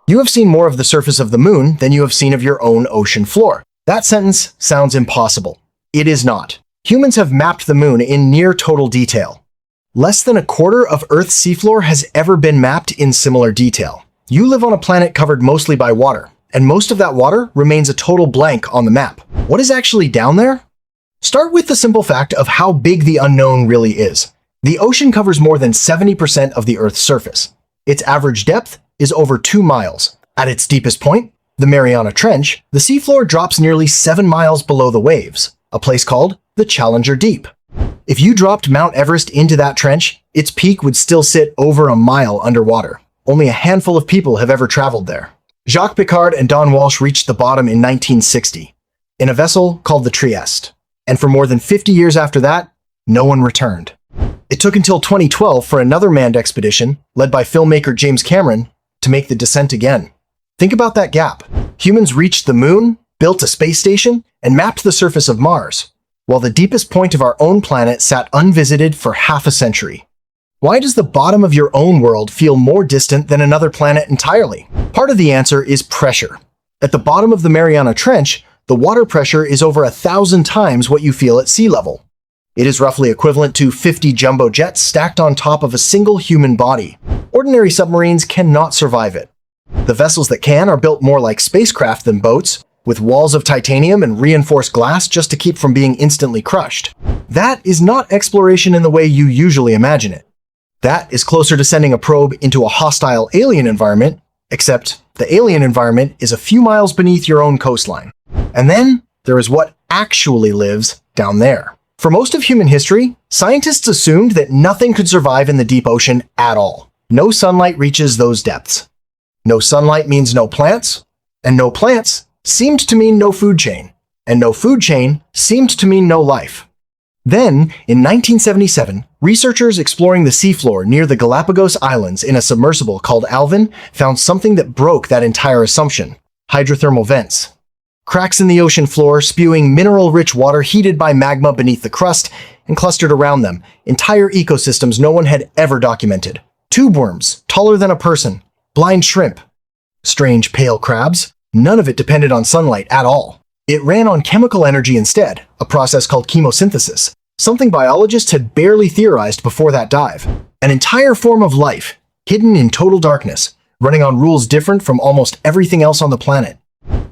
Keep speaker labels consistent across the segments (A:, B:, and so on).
A: You have seen more of the surface of the moon than you have seen of your own ocean floor. That sentence sounds impossible. It is not. Humans have mapped the moon in near total detail. Less than a quarter of Earth's seafloor has ever been mapped in similar detail. You live on a planet covered mostly by water, and most of that water remains a total blank on the map. What is actually down there? Start with the simple fact of how big the unknown really is. The ocean covers more than 70% of the Earth's surface. Its average depth is over 2 miles. At its deepest point, the Mariana Trench, the seafloor drops nearly 7 miles below the waves, a place called the Challenger Deep. If you dropped Mount Everest into that trench, its peak would still sit over a mile underwater. Only a handful of people have ever traveled there. Jacques Piccard and Don Walsh reached the bottom in 1960 in a vessel called the Trieste. And for more than 50 years after that, no one returned. It took until 2012 for another manned expedition, led by filmmaker James Cameron, to make the descent again. Think about that gap. Humans reached the moon, built a space station, and mapped the surface of Mars, while the deepest point of our own planet sat unvisited for half a century. Why does the bottom of your own world feel more distant than another planet entirely? Part of the answer is pressure. At the bottom of the Mariana Trench, the water pressure is over 1,000 times what you feel at sea level. It is roughly equivalent to 50 jumbo jets stacked on top of a single human body. Ordinary submarines cannot survive it. The vessels that can are built more like spacecraft than boats, with walls of titanium and reinforced glass just to keep from being instantly crushed. That is not exploration in the way you usually imagine it. That is closer to sending a probe into a hostile alien environment, except the alien environment is a few miles beneath your own coastline. And then there is what actually lives down there. For most of human history, scientists assumed that nothing could survive in the deep ocean at all. No sunlight reaches those depths. No sunlight means no plants, and no plants seemed to mean no food chain, and no food chain seemed to mean no life. Then, in 1977, researchers exploring the seafloor near the Galapagos Islands in a submersible called Alvin found something that broke that entire assumption: hydrothermal vents. Cracks in the ocean floor spewing mineral-rich water heated by magma beneath the crust and clustered around them, entire ecosystems no one had ever documented. Tube worms, taller than a person, blind shrimp, strange pale crabs. None of it depended on sunlight at all. It ran on chemical energy instead, a process called chemosynthesis, something biologists had barely theorized before that dive. An entire form of life, hidden in total darkness, running on rules different from almost everything else on the planet.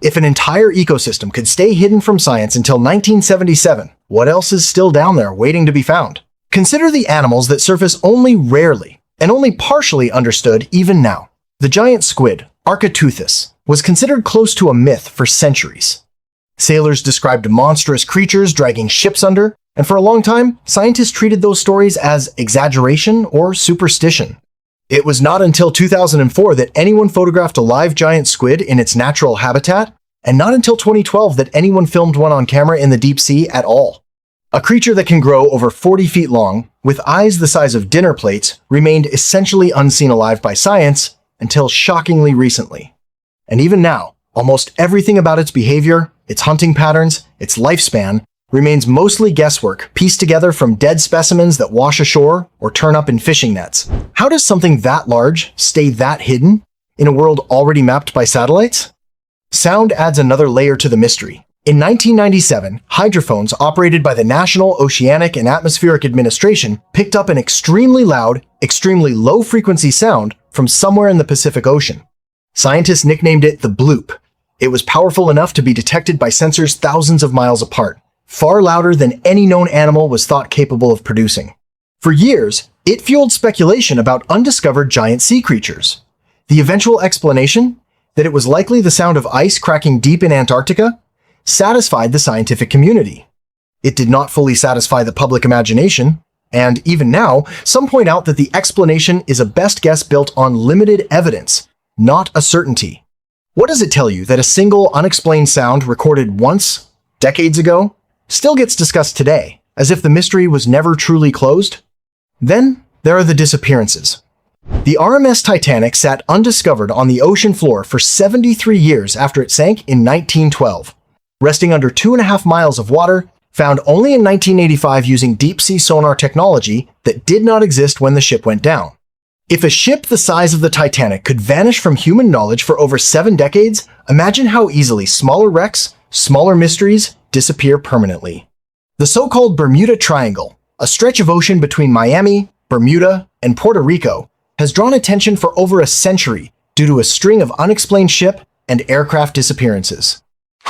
A: If an entire ecosystem could stay hidden from science until 1977, what else is still down there waiting to be found? Consider the animals that surface only rarely and only partially understood even now. The giant squid, Architeuthis, was considered close to a myth for centuries. Sailors described monstrous creatures dragging ships under, and for a long time, scientists treated those stories as exaggeration or superstition. It was not until 2004 that anyone photographed a live giant squid in its natural habitat, and not until 2012 that anyone filmed one on camera in the deep sea at all. A creature that can grow over 40 feet long, with eyes the size of dinner plates, remained essentially unseen alive by science until shockingly recently. And even now, almost everything about its behavior, its hunting patterns, its lifespan, remains mostly guesswork pieced together from dead specimens that wash ashore or turn up in fishing nets. How does something that large stay that hidden in a world already mapped by satellites? Sound adds another layer to the mystery. In 1997, hydrophones operated by the National Oceanic and Atmospheric Administration picked up an extremely loud, extremely low-frequency sound from somewhere in the Pacific Ocean. Scientists nicknamed it the bloop. It was powerful enough to be detected by sensors thousands of miles apart, far louder than any known animal was thought capable of producing. For years, it fueled speculation about undiscovered giant sea creatures. The eventual explanation, that it was likely the sound of ice cracking deep in Antarctica, satisfied the scientific community. It did not fully satisfy the public imagination, and even now, some point out that the explanation is a best guess built on limited evidence, not a certainty. What does it tell you that a single unexplained sound recorded once, decades ago, still gets discussed today, as if the mystery was never truly closed? Then there are the disappearances. The RMS Titanic sat undiscovered on the ocean floor for 73 years after it sank in 1912, resting under 2.5 miles of water, found only in 1985 using deep-sea sonar technology that did not exist when the ship went down. If a ship the size of the Titanic could vanish from human knowledge for over 7 decades, imagine how easily smaller wrecks, smaller mysteries, disappear permanently. The so-called Bermuda Triangle, a stretch of ocean between Miami, Bermuda, and Puerto Rico, has drawn attention for over a century due to a string of unexplained ship and aircraft disappearances.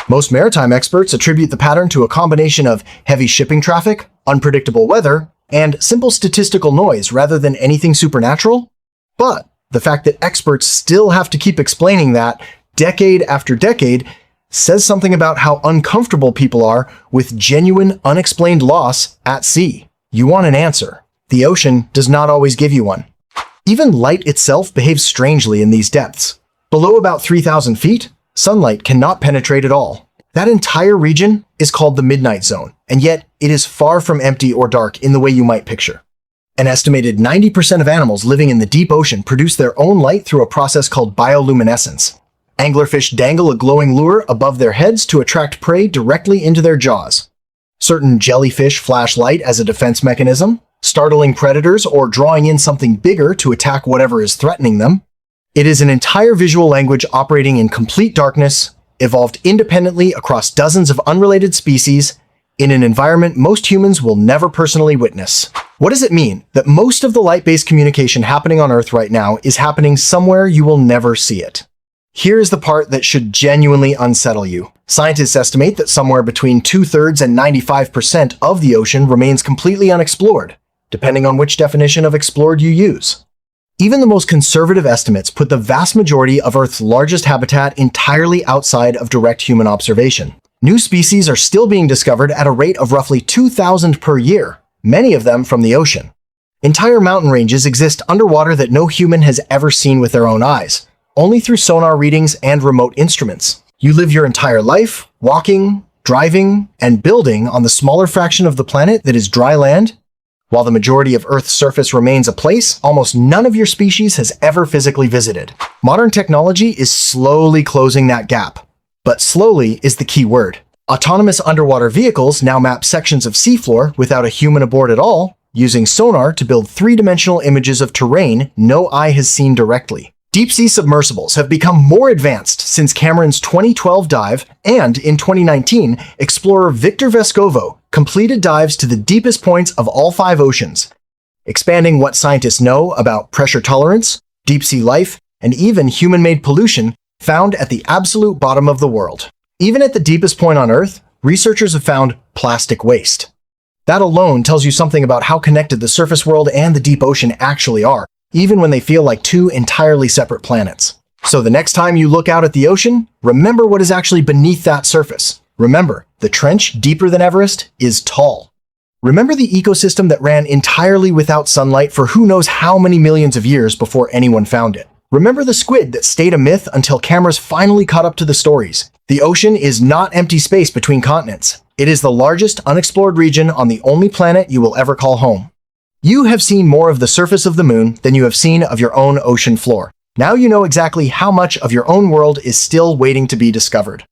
A: Most maritime experts attribute the pattern to a combination of heavy shipping traffic, unpredictable weather, and simple statistical noise rather than anything supernatural. But the fact that experts still have to keep explaining that decade after decade says something about how uncomfortable people are with genuine, unexplained loss at sea. You want an answer. The ocean does not always give you one. Even light itself behaves strangely in these depths. Below about 3,000 feet, sunlight cannot penetrate at all. That entire region is called the midnight zone, and yet it is far from empty or dark in the way you might picture. An estimated 90% of animals living in the deep ocean produce their own light through a process called bioluminescence. Anglerfish dangle a glowing lure above their heads to attract prey directly into their jaws. Certain jellyfish flash light as a defense mechanism, startling predators or drawing in something bigger to attack whatever is threatening them. It is an entire visual language operating in complete darkness, evolved independently across dozens of unrelated species, in an environment most humans will never personally witness. What does it mean that most of the light-based communication happening on Earth right now is happening somewhere you will never see it? Here is the part that should genuinely unsettle you. Scientists estimate that somewhere between 2/3 and 95% of the ocean remains completely unexplored, depending on which definition of explored you use. Even the most conservative estimates put the vast majority of Earth's largest habitat entirely outside of direct human observation. New species are still being discovered at a rate of roughly 2,000 per year, many of them from the ocean. Entire mountain ranges exist underwater that no human has ever seen with their own eyes, only through sonar readings and remote instruments. You live your entire life walking, driving, and building on the smaller fraction of the planet that is dry land. While the majority of Earth's surface remains a place almost none of your species has ever physically visited. Modern technology is slowly closing that gap. But slowly is the key word. Autonomous underwater vehicles now map sections of seafloor without a human aboard at all, using sonar to build 3-dimensional images of terrain no eye has seen directly. Deep-sea submersibles have become more advanced since Cameron's 2012 dive, and in 2019, explorer Victor Vescovo completed dives to the deepest points of all 5 oceans, expanding what scientists know about pressure tolerance, deep-sea life, and even human-made pollution found at the absolute bottom of the world. Even at the deepest point on Earth, researchers have found plastic waste. That alone tells you something about how connected the surface world and the deep ocean actually are, even when they feel like 2 entirely separate planets. So the next time you look out at the ocean, remember what is actually beneath that surface. Remember, the trench deeper than Everest is tall. Remember the ecosystem that ran entirely without sunlight for who knows how many millions of years before anyone found it. Remember the squid that stayed a myth until cameras finally caught up to the stories. The ocean is not empty space between continents. It is the largest unexplored region on the only planet you will ever call home. You have seen more of the surface of the moon than you have seen of your own ocean floor. Now you know exactly how much of your own world is still waiting to be discovered.